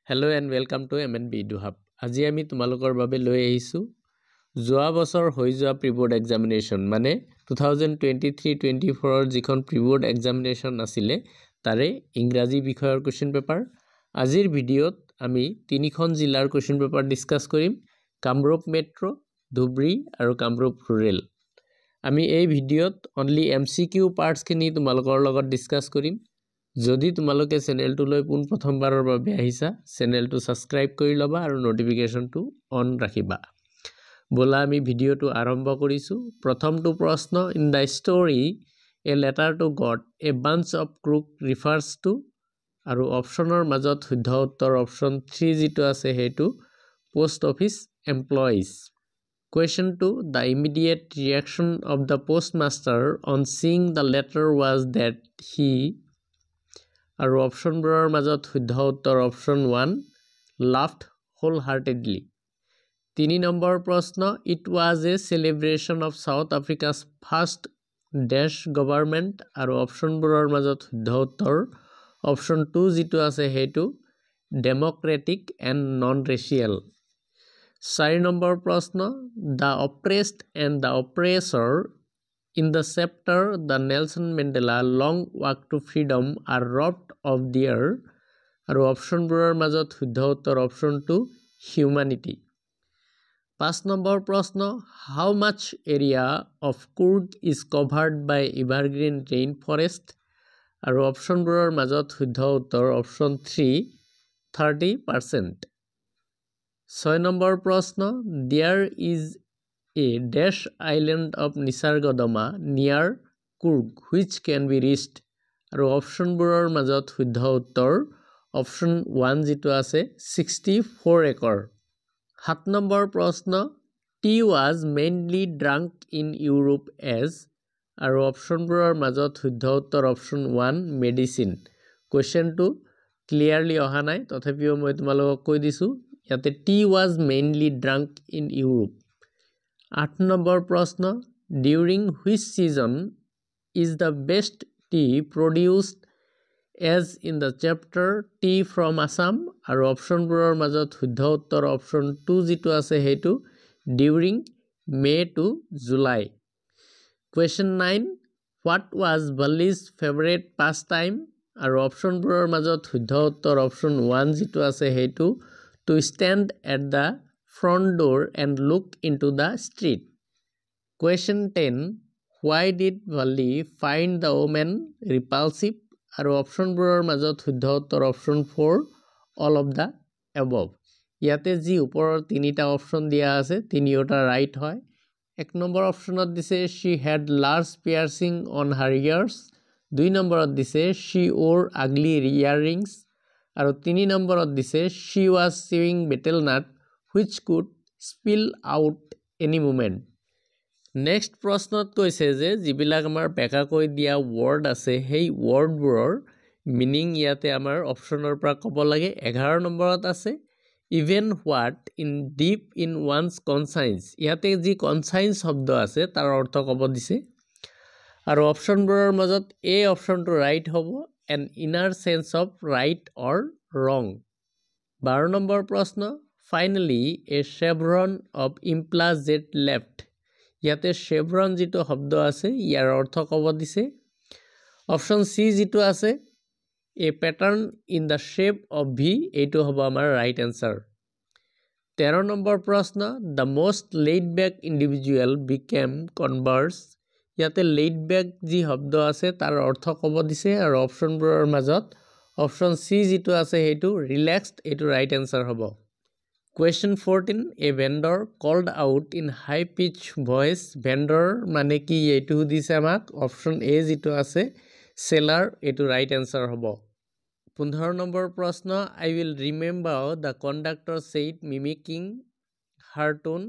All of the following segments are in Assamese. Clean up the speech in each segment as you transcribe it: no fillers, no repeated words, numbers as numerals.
Hello and welcome to MNB Duhab. আজি আমি তোমালোকৰ বাবে লৈ আহিছো যোৱা বছৰ হৈ যোৱা প্ৰি-বোৰ্ড এক্সামিনেশ্যন মানে 2023-24 ৰ যিখন প্ৰি-বোৰ্ড এক্সামিনেশ্যন আছিলে তাৰে ইংৰাজী বিষয়ৰ কোৱেশ্চন পেপাৰ আজিৰ ভিডিঅ'ত আমি তিনিখন জিলাৰ কোৱেশ্চন পেপাৰ ডিসকাস কৰিম কামৰূপ মেট্ৰ, ধুবৰী আৰু কামৰূপ ৰুৰেল আমি এই ভিডিঅ'ত অনলি এমসিকিউ পাৰ্টস খিনি তোমালোকৰ লগত ডিসকাস কৰিম যদি তোমালোকে চেনেলটো লৈ পুন প্ৰথমবাৰৰ বাবে আহিছা চেনেলটো সাবস্ক্ৰাইব কৰি লবা আৰু নোটিফিকেশনটো অন ৰাখিবা বলা আমি ভিডিঅ'টো আৰম্ভ কৰিছো প্ৰথমটো প্ৰশ্ন in the story a letter to God a bunch of crook refers to আৰু অপচনৰ মাজত শুদ্ধ উত্তৰ অপচন 3 যেটো আছে হেতু post office employees Question 2 The immediate reaction of the postmaster on seeing the letter was that he আৰু অপশনবোৰৰ মাজত শুদ্ধ উত্তৰ অপশন 1 laughed wholeheartedly 3 নম্বৰ প্ৰশ্ন It was a celebration of South Africa's first dash government আৰু অপশনবোৰৰ মাজত শুদ্ধ উত্তৰ অপশন 2 যেটো আছে হেতু democratic and non-racial 4 নম্বৰ প্ৰশ্ন The oppressed and the oppressor in the chapter The Nelson Mandela Long Walk to Freedom are robbed of their আৰু অপশনবোৰৰ মাজত শুদ্ধ উত্তৰ অপশন 2 humanity 5 নম্বৰ প্ৰশ্ন How much area of Coorg is covered by evergreen rainforest আৰু অপশনবোৰৰ মাজত শুদ্ধ উত্তৰ অপশন 3 30% 6 নম্বৰ প্ৰশ্ন There is a dash island of Nisargadama near Coorg which can be reached আৰু অপশনবোৰৰ মাজত শুদ্ধ উত্তৰ অপশন 1 যেটো আছে 64 একৰ 7 নম্বৰ প্ৰশ্ন Tea was mainly drunk in Europe as আৰু অপশনবোৰৰ মাজত শুদ্ধ উত্তৰ অপশন 1 medicine কোৱেশ্চনটো ক্লিয়াৰলি অহা নাই তথাপিও মই তোমালোকক কৈ দিছো ইয়াতে tea was mainly drunk in Europe 8 number প্ৰশ্ন During which season is the best tea produced as in the chapter Tea from Assam আৰু অপশনবোৰৰ মাজত শুদ্ধ উত্তৰ অপশন 2 যেটো আছে হেতু During May to July Question 9 What was Valli's favorite pastime আৰু অপশনবোৰৰ মাজত শুদ্ধ উত্তৰ অপশন 1 যেটো আছে হেতু To stand at the front door and look into the street. Question 10. Why did Valli find the woman repulsive? আৰু অপশনবোৰৰ মাজত শুদ্ধ উত্তৰ option 4 all of the above. ইয়াতে যি ওপৰৰ তিনিটা অপশন দিয়া আছে তিনিওটা ৰাইট হয় এক নম্বৰ অপশনত দিছে she had large piercing on her ears 2 নম্বৰত দিছে she wore ugly earrings আৰু 3 নম্বৰত দিছে she was chewing betel nut which could spill out any moment next প্ৰশ্নত কৈছে যে যিবিলাক আমাৰ বেকা কৈ দিয়া word আছে সেই wordবোৰৰ meaning ইয়াতে আমাৰ অপশনৰ পৰা ক'ব লাগে 11 নম্বৰত আছে even what in deep in one's conscience ইয়াতে যি conscience শব্দ আছে তাৰ অৰ্থ ক'ব দিছে আৰু অপশনবোৰৰ মাজত এই অপশনটো ৰাইট হ'ব an inner sense of right or wrong 12 number প্ৰশ্ন finally a chevron of impla jet left ইয়াতে chevron যেটো শব্দ আছে ইয়াৰ অৰ্থ ক'ব দিছে অপশন সি যেটো আছে a pattern in the shape of v এইটো হ'ব আমাৰ ৰাইট আনসাৰ 13 নম্বৰ প্ৰশ্ন the most laid back individual became converse ইয়াতে laid back যি শব্দ আছে তাৰ অৰ্থ ক'ব দিছে আৰু অপশনবোৰৰ মাজত অপশন সি যেটো আছে হেতু ৰিলেক্সড এটো ৰাইট আনসাৰ হ'ব Question 14 A vendor called out in high pitch voice vendor মানে কি এটো দিছে আমাক অপশন এ যেটো আছে seller এটো ৰাইট আনসাৰ হ'ব 15 নম্বৰ প্ৰশ্ন I will remember the conductor said mimicking her tone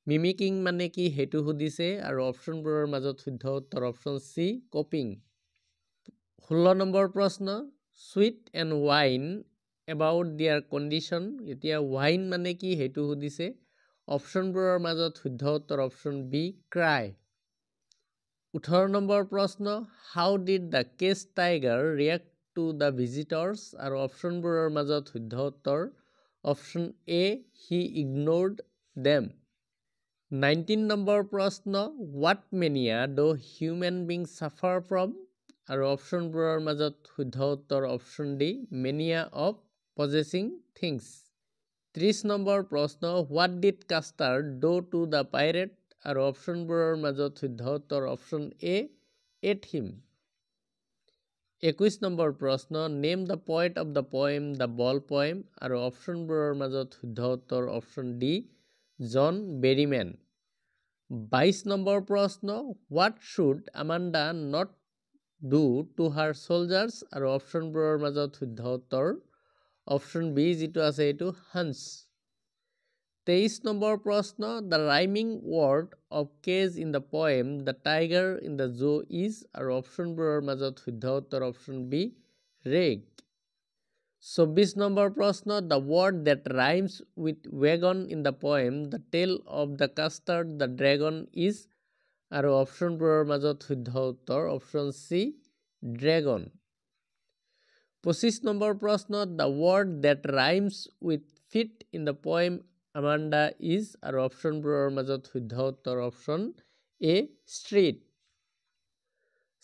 mimicking মানে কি হেতু দিছে আৰু অপশনবোৰৰ মাজত শুদ্ধ উত্তৰ অপশন সি copying 16 নম্বৰ প্ৰশ্ন sweet and wine about their condition এতিয়া wine মানে কি হেতু দিছে অপশনবোৰৰ মাজত শুদ্ধ উত্তৰ অপশন বি cry 18 নম্বৰ প্ৰশ্ন how did the caged tiger react to the visitors আৰু অপশ্যনবোৰৰ মাজত শুদ্ধ উত্তৰ option A he ignored them 19 নম্বৰ প্ৰশ্ন what mania do human beings suffer from আৰু অপশ্যনবোৰৰ মাজত শুদ্ধ উত্তৰ option D mania of possessing things 30 number প্ৰশ্ন what did Castor do to the pirate আৰু অপশ্যনবোৰৰ মাজত শুদ্ধ উত্তৰ option A ate him 21 number প্ৰশ্ন name the poet of the poem the ball poem আৰু অপশ্যনবোৰৰ মাজত শুদ্ধ উত্তৰ option D John Berryman 22 number প্ৰশ্ন what should Amanda not do to her shoulders আৰু অপশ্যনবোৰৰ মাজত শুদ্ধ উত্তৰ অপশ্যন বি যিটো আছে এইটো হান্স 23 নম্বৰ প্ৰশ্ন the rhyming word of cage in the poem the tiger in the zoo is আৰু অপশ্যনবোৰৰ মাজত শুদ্ধ উত্তৰ অপশ্যন বি ৰেগ 24 নম্বৰ প্ৰশ্ন the word that rhymes with wagon in the poem the tale of the custard the dragon is আৰু অপশ্যনবোৰৰ মাজত শুদ্ধ উত্তৰ অপশ্যন চি ড্ৰেগন 25 নম্বৰ প্ৰশ্ন the word that rhymes with feet in the poem Amanda is আৰু অপশ্যনবোৰৰ মাজত শুদ্ধ উত্তৰ অপশ্যন এ ষ্ট্ৰীট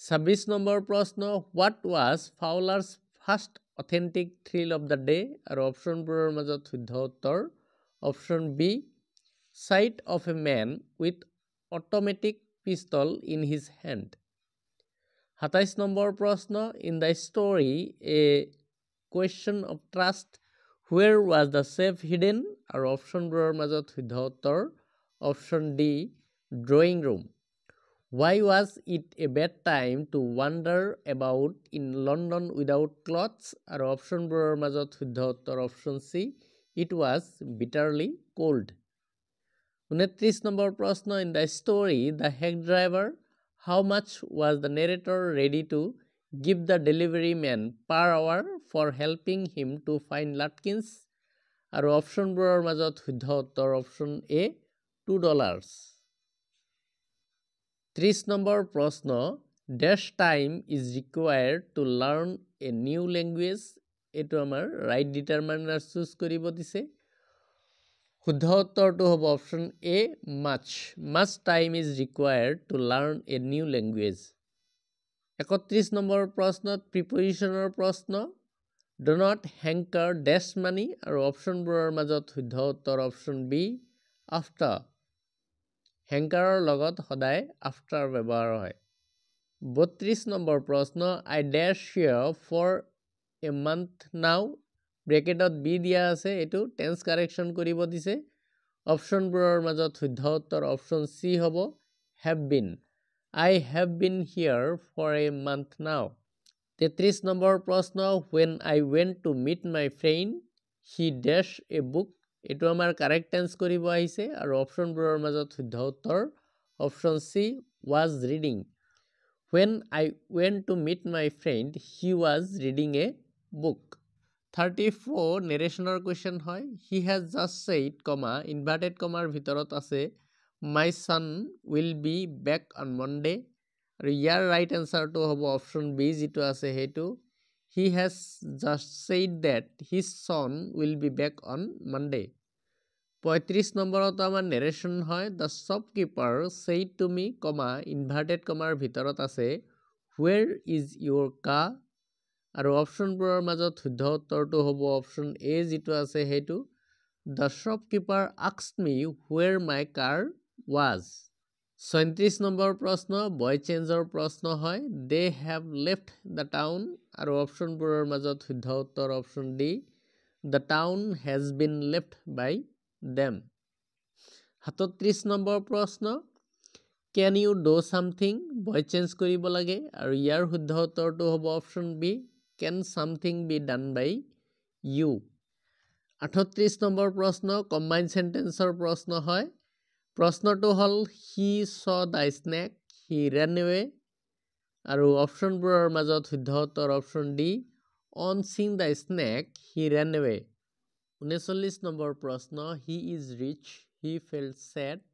26 নম্বৰ প্ৰশ্ন what was Fowler's first authentic thrill of the day আৰু অপশ্যনবোৰৰ মাজত শুদ্ধ উত্তৰ option B sight of a man with automatic pistol in his hand 27 number প্ৰশ্ন in the story a question of trust where was the safe hidden আৰু অপশ্যনবোৰৰ মাজত শুদ্ধ উত্তৰ option D drawing room why was it a bad time two wonder about in London without clothes আৰু অপশ্যনবোৰৰ মাজত শুদ্ধ উত্তৰ option C it was bitterly cold 29 number প্ৰশ্ন in the story the hack driver how much was the narrator ready to give the delivery man per hour for helping him to find Latkins আৰু অপশ্যনবোৰৰ মাজত শুদ্ধ উত্তৰ অপশ্যন এ $2 30 নম্বৰ প্ৰশ্ন dash time is required to learn a new language এইটো আমাৰ ৰাইট ডিটাৰমাইনাৰ চুজ কৰিব দিছে শুদ্ধ উত্তৰটো হ'ব option A much time is required to learn a new language 31 number প্ৰশ্নত প্ৰিপজিশ্যনৰ প্ৰশ্ন ডু নট হেংকাৰ ডেছ মানি আৰু অপশ্যনবোৰৰ মাজত শুদ্ধ উত্তৰ অপশ্যন বি আফটাৰ হেংকাৰৰ লগত সদায় আফটাৰ ব্যৱহাৰ হয় 32 নম্বৰ প্ৰশ্ন I dash share for a month now ব্ৰেকেটত বি দিয়া আছে এইটো টেন্স কাৰেকশ্যন কৰিব দিছে অপশ্যনবোৰৰ মাজত শুদ্ধ উত্তৰ অপশ্যন চি হ'ব have been I have been here for a month now. 33 নম্বৰ প্ৰশ্ন when I went to meet my friend he dash a book এইটো আমাৰ কাৰেক্ট টেন্স কৰিব আহিছে আৰু অপশ্যনবোৰৰ মাজত শুদ্ধ উত্তৰ option C was reading when I went to meet my friend he was reading a book 34 নেৰেশ্যনৰ question হয় he has just said comma inverted কমাৰ ভিতৰত আছে my son will be back on Monday আৰু ইয়াৰ ৰাইট এনচাৰটো হ'ব অপশ্যন বি যিটো আছে সেইটো he has just said that his son will be back on Monday 35 নম্বৰত আমাৰ নেৰেশ্যন হয় the shopkeeper said to me comma inverted কমাৰ ভিতৰত আছে where is your car আৰু অপশ্যনবোৰৰ মাজত শুদ্ধ উত্তৰটো হ'ব অপশ্যন এ যিটো আছে সেইটো the shopkeeper asked me where my car was 37 নম্বৰ প্ৰশ্ন বয় চেঞ্জৰ প্ৰশ্ন হয় they have left the town আৰু অপশ্যনবোৰৰ মাজত শুদ্ধ উত্তৰ option D the town has been left by them 37 নম্বৰ প্ৰশ্ন can you do something বয় চেঞ্জ কৰিব লাগে আৰু ইয়াৰ শুদ্ধ উত্তৰটো হ'ব option B can something be done by you 38 নম্বৰ প্ৰশ্ন কম্বাইন সেন্টেন্সৰ প্ৰশ্ন হয় প্ৰশ্নটো হ'ল he saw the snake he ran away আৰু অপশ্যনবোৰৰ মাজত শুদ্ধ উত্তৰ option D on seeing the snake he ran away 39 number প্ৰশ্ন he is rich he felt sad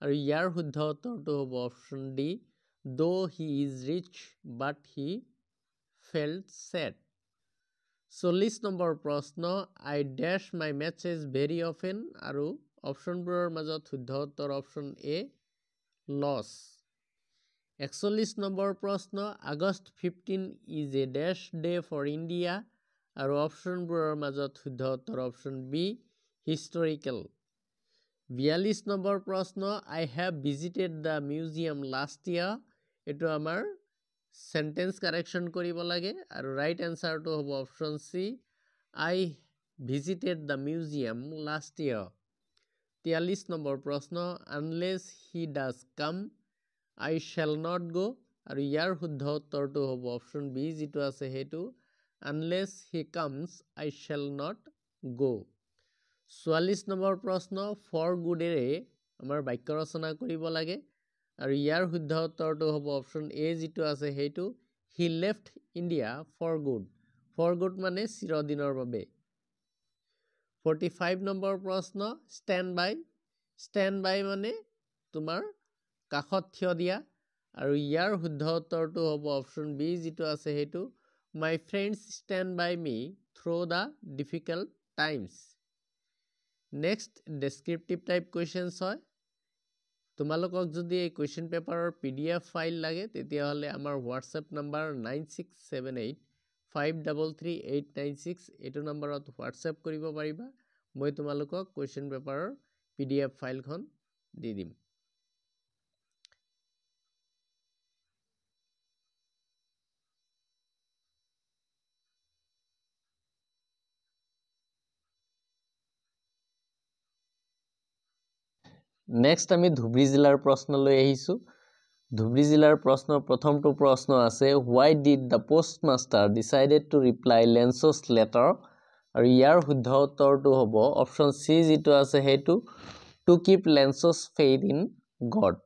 আৰু ইয়াৰ শুদ্ধ উত্তৰটো হ'ব option D though he is rich but he felt sad 40 number প্ৰশ্ন I dash my messages very often আৰু অপশ্যনবোৰৰ মাজত শুদ্ধ উত্তৰ অপশ্যন A loss 41 নম্বৰ প্ৰশ্ন August 15 is a dash day for India আৰু অপশ্যনবোৰৰ মাজত শুদ্ধ উত্তৰ অপশ্যন B historical 42 নম্বৰ প্ৰশ্ন I have visited the museum last year এটো আমাৰ sentence correction কৰিব লাগে আৰু right answer to হ'ব option C I visited the museum last year 43 number প্ৰশ্ন unless he does come I shall not go আৰু ইয়াৰ শুদ্ধ উত্তৰটো হ'ব option B যিটো আছে হেতু unless he comes I shall not go 44 number প্ৰশ্ন for good এৰে আমাৰ বাক্য ৰচনা কৰিব লাগে আৰু ইয়াৰ শুদ্ধ উত্তৰটো হ'ব অপশ্যন A যিটো আছে হেতু he left India for good মানে চিৰদিনৰ বাবে 45 নম্বৰ প্ৰশ্ন stand by মানে তোমাৰ কাখত থিয় দিয়া আৰু ইয়াৰ শুদ্ধ উত্তৰটো হ'ব অপশ্যন B যিটো আছে হেতু my friends stand by me through the difficult times next descriptive type questions হয় তোমালোকক যদি এই কোৱেশ্চন পেপাৰৰ PDF ফাইল লাগে তেতিয়া হলে আমাৰ WhatsApp নম্বৰ 9678533896 এটো নম্বৰত WhatsApp কৰিব পাৰিবা মই তোমালোকক কোৱেশ্চন পেপাৰৰ PDF ফাইলখন দি দিম নেক্সট আমি ধুবৰী জিলাৰ প্ৰশ্নলৈ আহিছো ধুবৰী জিলাৰ প্ৰথমটো প্ৰশ্ন আছে why did the postmaster decided to reply Lenso's letter আৰু ইয়াৰ শুদ্ধ উত্তৰটো হ'ব অপশ্যন C যিটো আছে হেতু to keep Lenso's faith in God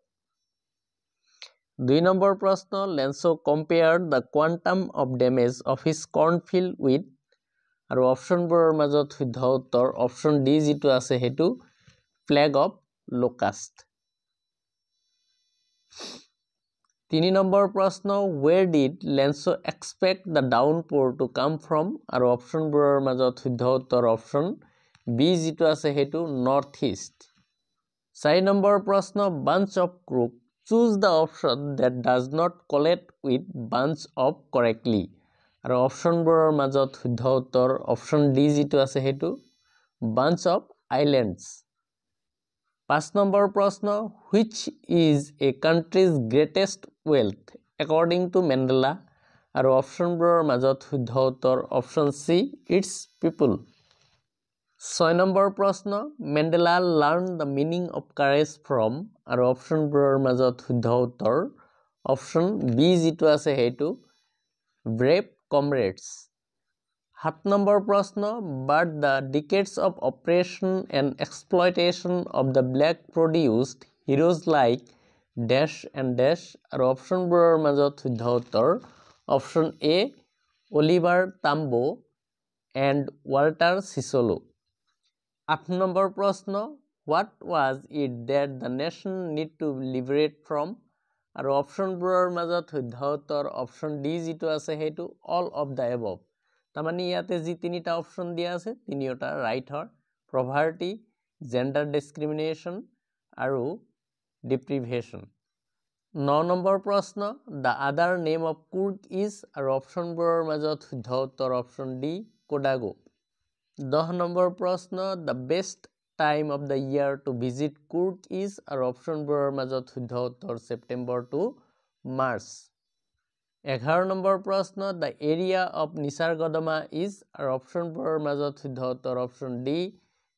2 number প্ৰশ্ন Lenso compared the quantum of damage of his cornfield with আৰু অপশ্যনবোৰৰ মাজত শুদ্ধ উত্তৰ অপশ্যন D যিটো আছে হেতু plague of locust 3 নম্বৰ প্ৰশ্ন where did Lenso expect the downpour to come from আৰু অপশ্যনবোৰৰ মাজত শুদ্ধ উত্তৰ অপশ্যন B যিটো আছে হেতু north east 4 নম্বৰ প্ৰশ্ন bunch of crook choose the option that does not collate with bunch of correctly আৰু অপশ্যনবোৰৰ মাজত শুদ্ধ উত্তৰ অপশ্যন D যিটো আছে হেতু bunch of islands 5 নম্বৰ প্ৰশ্ন which is a country's greatest wealth according to Mandela আৰু অপশ্যনবোৰৰ মাজত শুদ্ধ উত্তৰ option C its people 6 number প্ৰশ্ন Mandela learned the meaning of courage from আৰু অপশ্যনবোৰৰ মাজত শুদ্ধ উত্তৰ অপশ্যন B যিটো আছে হেতু brave comrades 7 নম্বৰ প্ৰশ্ন but the decades of oppression and exploitation of the black produced heroes like dash and dash আৰু অপশ্যনবোৰৰ মাজত শুদ্ধ উত্তৰ option A Oliver Tambo and Walter Sisulu 8 number প্ৰশ্ন what was it that the nation need to liberate from আৰু অপশ্যনবোৰৰ মাজত শুদ্ধ উত্তৰ অপশ্যন D যিটো আছে হেতু all of the above তামানি ইয়াতে যি তিনিটা অপশ্যন দিয়া আছে তিনিওটা ৰাইট হয় পভাৰ্টি জেন্ডাৰ ডিসক্ৰিমিনেশন আৰু ডিপ্ৰিভেশন 9 নম্বৰ প্ৰশ্ন the other name of Kurg is আৰু অপশ্যনবোৰৰ মাজত শুদ্ধ উত্তৰ অপশ্যন D কোডাগো 10 নম্বৰ প্ৰশ্ন the best time of the year to visit Kurg is আৰু অপশ্যনবোৰৰ মাজত শুদ্ধ উত্তৰ ছেপ্টেম্বৰ টু মাৰ্চ 11 নম্বৰ প্ৰশ্ন the area of Nisargodama is আৰু অপশ্যনবোৰৰ মাজত শুদ্ধ উত্তৰ অপশ্যন D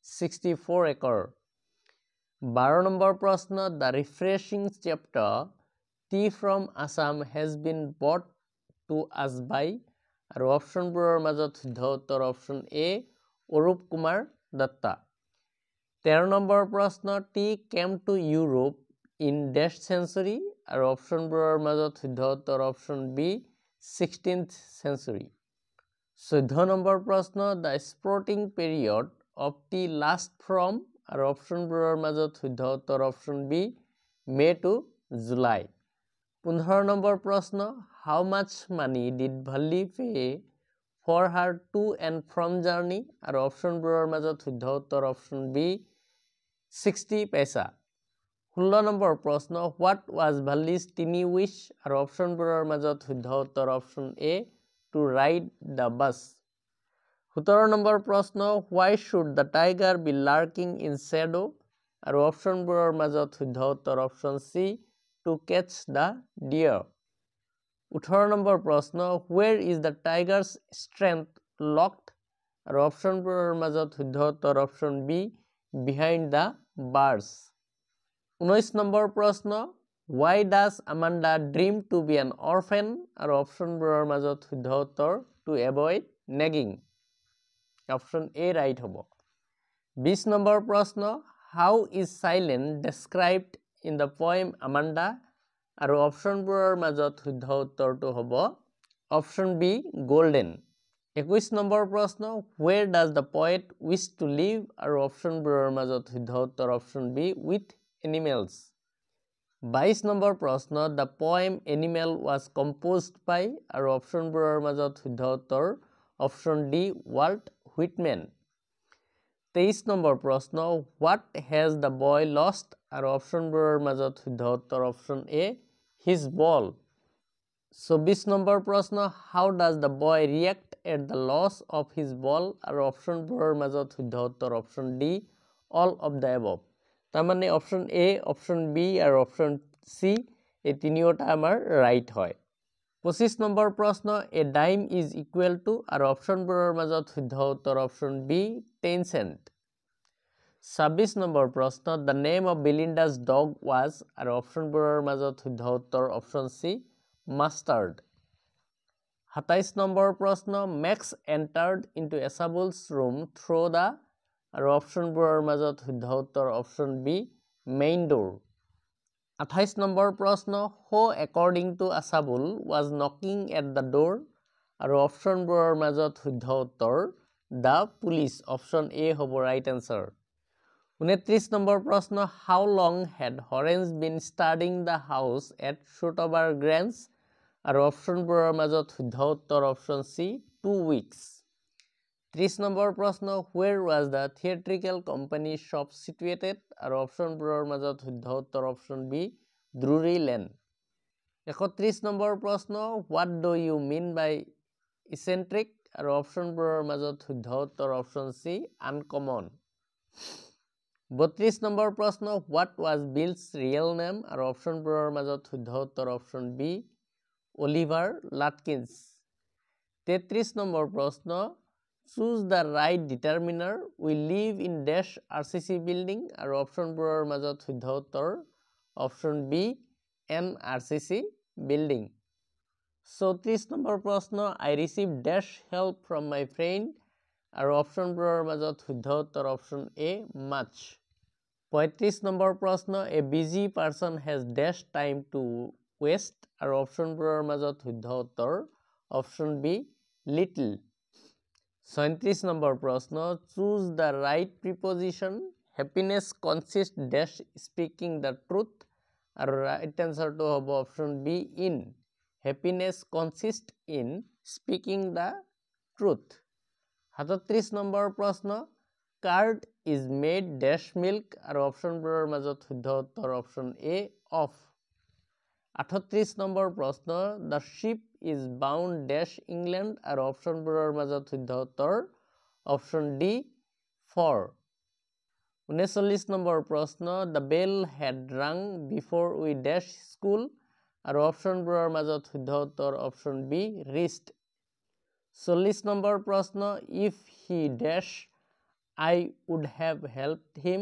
64 acre 12 নম্বৰ প্ৰশ্ন the refreshing chapter tea from Assam has been brought to us by আৰু অপশ্যনবোৰৰ মাজত শুদ্ধ উত্তৰ অপশ্যন A অৰূপ কুমাৰ দত্তা 13 নম্বৰ প্ৰশ্ন tea came to Europe in dash century আৰু অপশ্যনবোৰৰ মাজত শুদ্ধ উত্তৰ option B 16th century 14 number প্ৰশ্ন the sprouting period of tea last from আৰু অপশ্যনবোৰৰ মাজত শুদ্ধ উত্তৰ option B May to July 15 number প্ৰশ্ন how much money did Bhalli pay for her to and from journey আৰু অপশ্যনবোৰৰ মাজত শুদ্ধ উত্তৰ অপশ্যন বি 60 paisa 16 নম্বৰ প্ৰশ্ন what was Valli's tiny wish আৰু অপশ্যনবোৰৰ মাজত শুদ্ধ উত্তৰ option A to ride the bus 17 number প্ৰশ্ন why should the tiger be lurking in shadow আৰু অপশ্যনবোৰৰ মাজত শুদ্ধ উত্তৰ option C to catch the deer 18 number প্ৰশ্ন where is the tiger's strength locked আৰু অপশ্যনবোৰৰ মাজত শুদ্ধ উত্তৰ option B behind the bars 19 নম্বৰ প্ৰশ্ন why does Amanda dream to be an orphan আৰু অপশ্যনবোৰৰ মাজত শুদ্ধ উত্তৰ to avoid nagging option A right হ'ব 20 নম্বৰ প্ৰশ্ন how is silence described in the poem Amanda আৰু অপশ্যনবোৰৰ মাজত শুদ্ধ উত্তৰটো হ'ব অপশ্যন বি golden 21 নম্বৰ প্ৰশ্ন where does the poet wish to live আৰু অপশ্যনবোৰৰ মাজত শুদ্ধ উত্তৰ option B with animals 22 number প্ৰশ্ন the poem animal was composed by আৰু অপশ্যনবোৰৰ মাজত শুদ্ধ উত্তৰ option D Walt Whitman 23 number প্ৰশ্ন what has the boy lost আৰু অপশ্যনবোৰৰ মাজত শুদ্ধ উত্তৰ অপশ্যন এ his ball 24 নম্বৰ প্ৰশ্ন how does the boy react at the loss of his ball আৰু অপশ্যনবোৰৰ মাজত শুদ্ধ উত্তৰ option D all of the above তাৰমানে অপশ্যন এ অপশ্যন বি আৰু অপশ্যন চি এই তিনিওটা আমাৰ ৰাইট হয় 25 নম্বৰ প্ৰশ্ন a dime is equal to আৰু অপশ্যনবোৰৰ মাজত শুদ্ধ উত্তৰ অপশ্যন বি 10 cent 26 নম্বৰ প্ৰশ্ন the name of Belinda's dog was আৰু অপশ্যনবোৰৰ মাজত শুদ্ধ উত্তৰ অপশ্যন চি mustard 27 নম্বৰ প্ৰশ্ন Max entered into Esabul's room through the আৰু অপশ্যনবোৰৰ মাজত শুদ্ধ উত্তৰ অপশ্যন বি main door 28 নম্বৰ প্ৰশ্ন who according to Esabul was knocking at the door আৰু অপশ্যনবোৰৰ মাজত শুদ্ধ উত্তৰ the police অপশ্যন এ হ'ব right answer 29 নম্বৰ প্ৰশ্ন how long had Horace been studying the house at Shotover Grange আৰু অপশ্যনবোৰৰ মাজত শুদ্ধ উত্তৰ অপশ্যন চি 2 weeks 30 নম্বৰ প্ৰশ্ন where was the theatrical company shop situated আৰু অপশ্যনবোৰৰ মাজত শুদ্ধ উত্তৰ অপশ্যন বি Drury Lane 31 নম্বৰ প্ৰশ্ন what do you mean by eccentric আৰু অপশ্যনবোৰৰ মাজত শুদ্ধ উত্তৰ অপশ্যন চি uncommon 32 নম্বৰ প্ৰশ্ন what was Bill's real name আৰু অপশ্যনবোৰৰ মাজত শুদ্ধ উত্তৰ অপশ্যন বি Oliver Latkins 33 নম্বৰ প্ৰশ্ন choose the right determiner we live in dash RCC building আৰু অপশ্যনবোৰৰ মাজত শুদ্ধ উত্তৰ option B an RCC building 34 নম্বৰ প্ৰশ্ন I received dash help from my friend আৰু অপশ্যনবোৰৰ মাজত শুদ্ধ উত্তৰ অপশ্যন এ much 35 নম্বৰ প্ৰশ্ন a busy person has dash time to waste আৰু অপশ্যনবোৰৰ মাজত শুদ্ধ উত্তৰ অপশ্যন বি little 37 নম্বৰ প্ৰশ্ন choose the right preposition happiness consists dash speaking the truth আৰু right answer টো হ'ব option B in happiness consists in speaking the truth 37 নম্বৰ প্ৰশ্ন curd is made dash milk আৰু অপশ্যনবোৰৰ মাজত শুদ্ধ উত্তৰ অপশ্যন এ of 38 নম্বৰ প্ৰশ্ন the ship is bound dash England আৰু অপশ্যনবোৰৰ মাজত শুদ্ধ উত্তৰ অপশ্যন ডি for 39 নম্বৰ প্ৰশ্ন the bell had rung before we dash school আৰু অপশ্যনবোৰৰ মাজত শুদ্ধ উত্তৰ অপশ্যন বি reached 40 নম্বৰ প্ৰশ্ন if he dash I would have helped him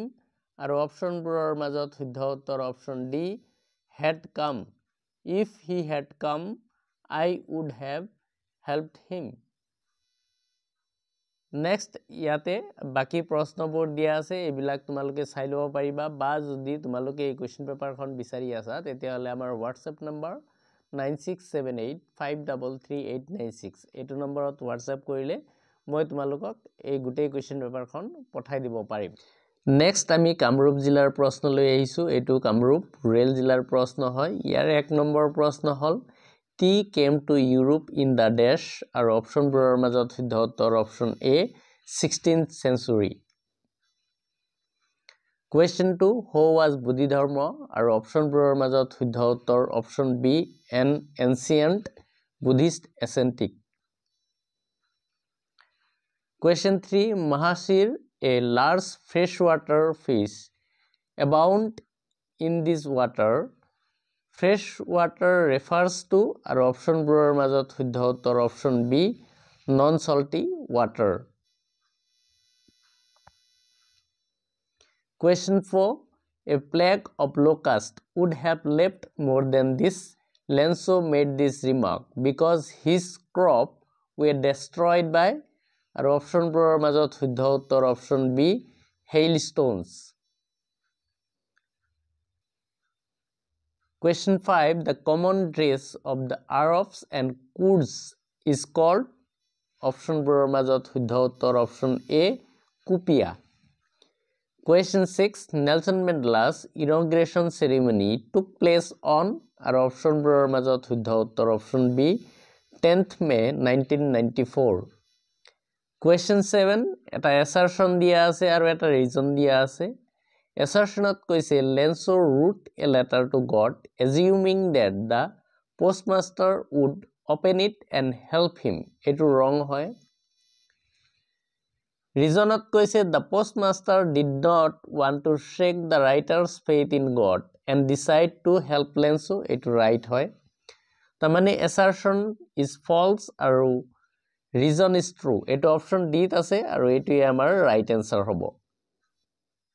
আৰু অপশ্যনবোৰৰ মাজত শুদ্ধ উত্তৰ option D had come if he had come I would have helped him next ইয়াতে বাকি প্ৰশ্নবোৰ দিয়া আছে এইবিলাক তোমালোকে চাই ল'ব পাৰিবা বা যদি তোমালোকে এই কোৱেশ্চন পেপাৰখন বিচাৰি আছা তেতিয়াহ'লে আমাৰ WhatsApp নম্বৰ 9678533896 এইটো নম্বৰত WhatsApp কৰিলে মই তোমালোকক এই গোটেই কোৱেশ্চন পেপাৰখন পঠাই দিব পাৰিম নেক্সট আমি কামৰূপ জিলাৰ প্ৰশ্ন লৈ আহিছো এটো কামৰূপ ৰুৰেল জিলাৰ প্ৰশ্ন হয় ইয়াৰ এক নম্বৰ প্ৰশ্ন হল tea came to Europe in the dash আৰু অপশ্যনবোৰৰ মাজত শুদ্ধ উত্তৰ option A 16th century Question 2 Who was Bodhidharma আৰু অপশ্যনবোৰৰ মাজত শুদ্ধ উত্তৰ option B an ancient Buddhist ascetic Question 3 Mahasir a large freshwater fish abound in this water Fresh water refers to আৰু অপশ্যনবোৰৰ মাজত শুদ্ধ উত্তৰ option B non-salty water Question 4 A plague of locust would have left more than this Lenso made this remark because his crop were destroyed by আৰু অপশ্যনবোৰৰ মাজত শুদ্ধ উত্তৰ option B hailstones Question 5 The common dress of the Arabs and Kurds is called অপশ্যনবোৰৰ মাজত শুদ্ধ উত্তৰ option A কুপিয়া Question 6 Nelson Mandela's inauguration ceremony took place on আৰু অপশ্যনবোৰৰ মাজত শুদ্ধ উত্তৰ option B 10th May 1994 Question 7 এটা assertion দিয়া আছে আৰু এটা reason দিয়া আছে Assertionত কৈছে Lenso wrote a letter to God assuming that the postmaster would open it and help him. এটো wrong হয় Reasonত কৈছে the postmaster did not want to shake the writer's faith in God and decide to help Lenso. এটো right হয় তাৰমানে assertion is false আৰু reason is true. এটো option D ত আছে আৰু এটোই আমাৰ right answer হ'ব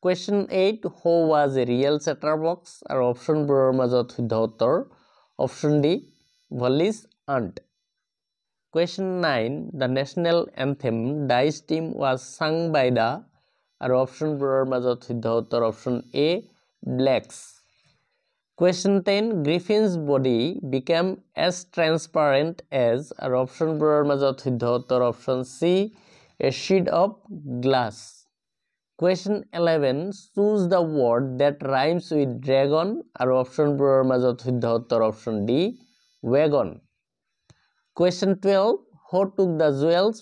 Question 8 Who was a real chatterbox আৰু অপশ্যনবোৰৰ মাজত শুদ্ধ উত্তৰ option D Wallis Aunt Question 9 The national anthem Dice Team was sung by the আৰু অপশ্যনবোৰৰ মাজত শুদ্ধ উত্তৰ option A Blacks Question 10 Griffin's body became as transparent as আৰু অপশ্যনবোৰৰ মাজত শুদ্ধ উত্তৰ option C A sheet of glass Question 11 Choose the word that rhymes with dragon আৰু অপশ্যনবোৰৰ মাজত শুদ্ধ উত্তৰ option D wagon Question 12 Who took the jewels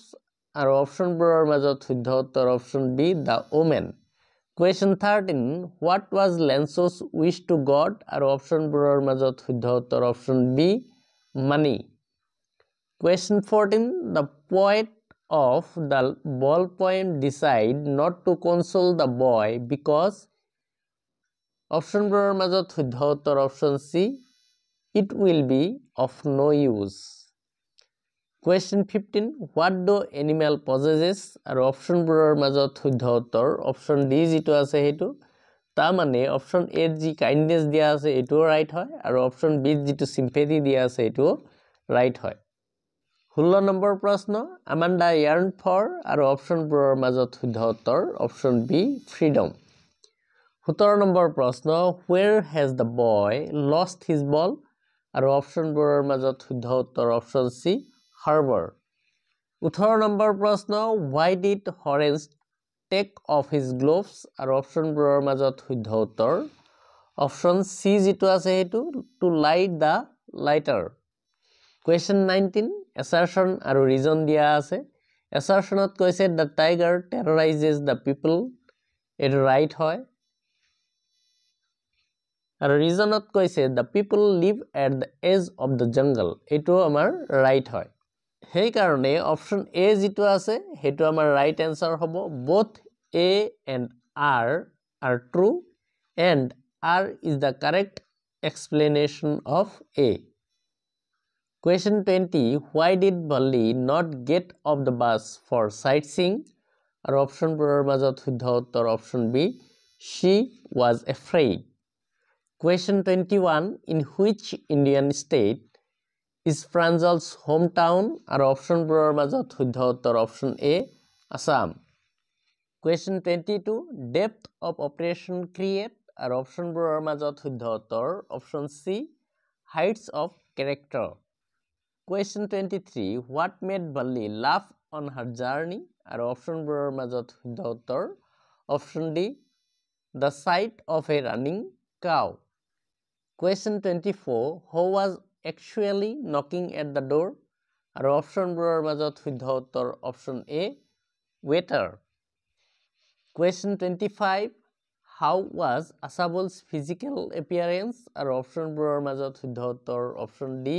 আৰু অপশ্যনবোৰৰ মাজত শুদ্ধ উত্তৰ option B the woman Question 13 What was Lenso's wish to God আৰু অপশ্যনবোৰৰ মাজত শুদ্ধ উত্তৰ option B money Question 14 The poet of the ball poem decide not to console the boy because অপশ্যনবোৰৰ মাজত শুদ্ধ উত্তৰ option C it will be of no use Question 15 What do animal possesses আৰু অপশ্যনবোৰৰ মাজত শুদ্ধ উত্তৰ অপশ্যন D যেটো আছে হেতু তা মানে অপশ্যন A যি kindness দিয়া আছে এটো ৰাইট হয় আৰু অপশ্যন B যেটো sympathy দিয়া আছে এটো ৰাইট হয় 16 নম্বৰ প্ৰশ্ন Amanda yearned for আৰু অপশ্যনবোৰৰ মাজত শুদ্ধ উত্তৰ অপশ্যন B freedom 17 নম্বৰ প্ৰশ্ন Where has the boy lost his ball আৰু অপশ্যনবোৰৰ মাজত শুদ্ধ উত্তৰ অপশ্যন C harbor 18 নম্বৰ প্ৰশ্ন Why did Horace take off his gloves আৰু অপশ্যনবোৰৰ মাজত শুদ্ধ উত্তৰ অপশ্যন C যেটো আছে হেতু to light the lighter Question 19 assertion আৰু reason দিয়া আছে assertionত কৈছে the tiger terrorizes the people it right হয় আৰু reasonত কৈছে the people live at the edge of the jungle এটো আমাৰ right হয় সেই কাৰণে অপশ্যন A যেটো আছে হেতু আমাৰ right answer হ'ব both A and R are true and R is the correct explanation of A Question 20 Why did Balli not get off the bus for sightseeing আৰু অপশ্যনবোৰৰ মাজত শুদ্ধ উত্তৰ option B she was afraid Question 21 In which Indian state is Pranjal's hometown আৰু অপশ্যনবোৰৰ মাজত শুদ্ধ উত্তৰ option A Assam Question 22 Depth of operation create আৰু অপশ্যনবোৰৰ মাজত শুদ্ধ উত্তৰ option C Heights of character Question 23 What made Balli laugh on her journey আৰু অপশ্যনবোৰৰ মাজত শুদ্ধ উত্তৰ option D The sight of a running cow Question 24 Who was actually knocking at the door? আৰু অপশ্যনবোৰৰ মাজত শুদ্ধ উত্তৰ option A waiter. Question 25. How was Asabul's physical appearance? আৰু অপশ্যনবোৰৰ মাজত শুদ্ধ উত্তৰ option D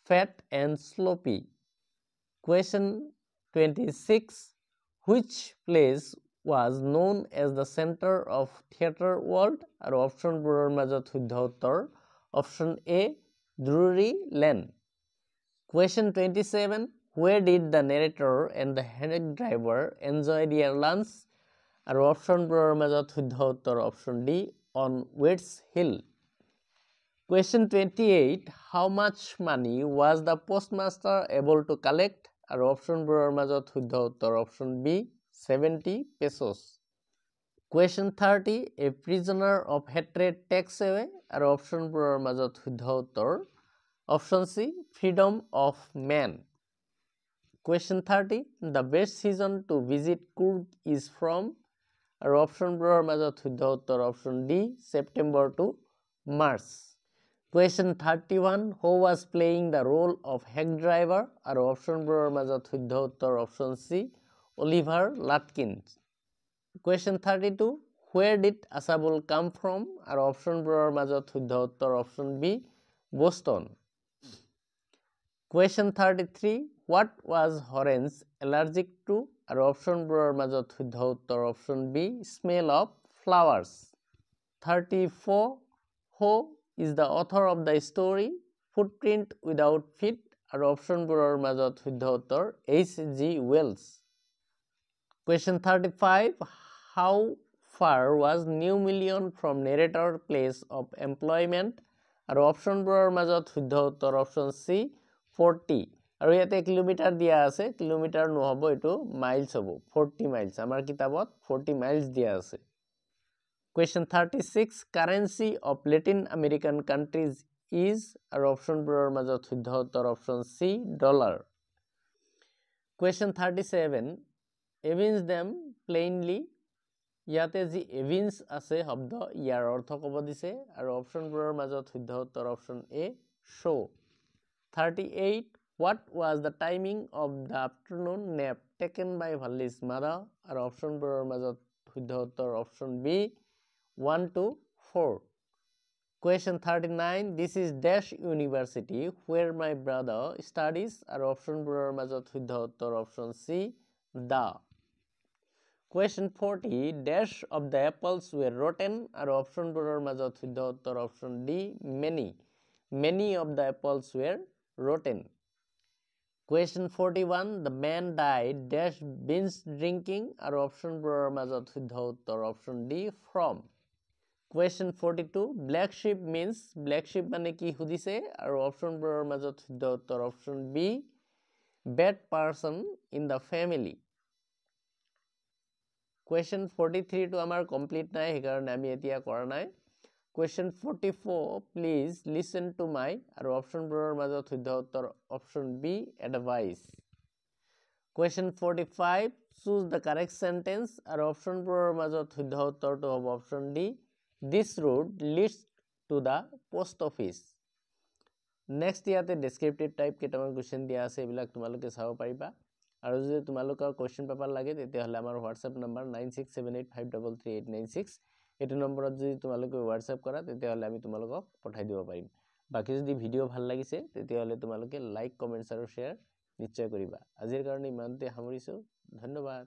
fat and sloppy. Question 26. Which place was known as the center of theater world? আৰু অপশ্যনবোৰৰ মাজত শুদ্ধ উত্তৰ option A Drury Lane. Question 27. Where did the narrator and the hack driver enjoy their lunch? আৰু অপশ্যনবোৰৰ মাজত শুদ্ধ উত্তৰ option D on Wits Hill. Question 28. How much money was the postmaster able to collect? আৰু অপশ্যনবোৰৰ মাজত শুদ্ধ উত্তৰ option B 70 pesos. Question 30. A prisoner of hatred takes away আৰু অপশ্যনবোৰৰ মাজত শুদ্ধ উত্তৰ option C freedom of man. Question 30. The best season to visit Coorg is from আৰু অপশ্যনবোৰৰ মাজত শুদ্ধ উত্তৰ option D September to March. Question 31. Who was playing the role of hack driver? আৰু অপশ্যনবোৰৰ মাজত শুদ্ধ উত্তৰ option C Oliver Latkins. Question 32. Where did Asabul come from? আৰু অপশ্যনবোৰৰ মাজত শুদ্ধ উত্তৰ option B Boston. Question 33. What was Horace allergic to? আৰু অপশ্যনবোৰৰ মাজত শুদ্ধ উত্তৰ option B Smell of flowers. 34. Who is the author of the story Footprint Without Feet? আৰু অপশ্যনবোৰৰ মাজত শুদ্ধ উত্তৰ H.G. Wells. Question 35. How far was New Million from narrator place of employment? আৰু অপশ্যনবোৰৰ মাজত শুদ্ধ উত্তৰ অপশ্যন চি 40. আৰু ইয়াতে কিলোমিটাৰ দিয়া আছে, কিলোমিটাৰ নহব, এইটো মাইলছ হ'ব, 40 মাইলছ। আমাৰ কিতাপত 40 মাইলছ দিয়া আছে। Question 36. Currency of Latin American countries is আৰু অপশ্যনবোৰৰ মাজত শুদ্ধ উত্তৰ option C dollar. Question 37. Evince them plainly. ইয়াতে যি evince আছে শব্দ, ইয়াৰ অৰ্থ ক'ব দিছে আৰু অপশ্যনবোৰৰ মাজত শুদ্ধ উত্তৰ option A show. 38. What was the timing of the afternoon nap taken by Valli's mother? আৰু অপশ্যনবোৰৰ মাজত শুদ্ধ উত্তৰ option B 1 to 4. Question 39. This is Dash University where my brother studies আৰু অপশ্যনবোৰৰ মাজত শুদ্ধ উত্তৰ option C the. Question 40. Dash of the apples were rotten আৰু অপশ্যনবোৰৰ মাজত শুদ্ধ উত্তৰ option D many. Many of the apples were rotten. Question 41. The man died dash binge drinking আৰু অপশ্যনবোৰৰ মাজত শুদ্ধ উত্তৰ option D from. Question 42. Black sheep means black sheep মানে কি সুধিছে আৰু অপশ্যনবোৰৰ মাজত শুদ্ধ উত্তৰ option B bad person in the family. Question 43 টো আমাৰ কমপ্লিট নাই, সেইকাৰণে আমি এতিয়া কৰা নাই। Question 44. Please listen to my আৰু অপশ্যনবোৰৰ মাজত শুদ্ধ উত্তৰ option B advice. Question 45. Choose the correct sentence আৰু অপশ্যনবোৰৰ মাজত শুদ্ধ উত্তৰটো হ'ব option D This road leads to the post office. Next ইয়াতে descriptive type কেইটামান কুৱেশ্যন দিয়া আছে, এইবিলাক তোমালোকে চাব পাৰিবা। আৰু যদি তোমালোকৰ কুৱেশ্যন পেপাৰ লাগে তেতিয়াহ'লে আমাৰ হোৱাটছএপ নম্বৰ 9678533896 এইটো নম্বৰত যদি তোমালোকে হোৱাটছএপ কৰা তেতিয়াহ'লে আমি তোমালোকক পঠাই দিব পাৰিম। বাকী যদি ভিডিঅ' ভাল লাগিছে তেতিয়াহ'লে তোমালোকে লাইক, কমেণ্টছ আৰু শ্বেয়াৰ নিশ্চয় কৰিবা। আজিৰ কাৰণে ইমানতে সামৰিছোঁ। ধন্যবাদ।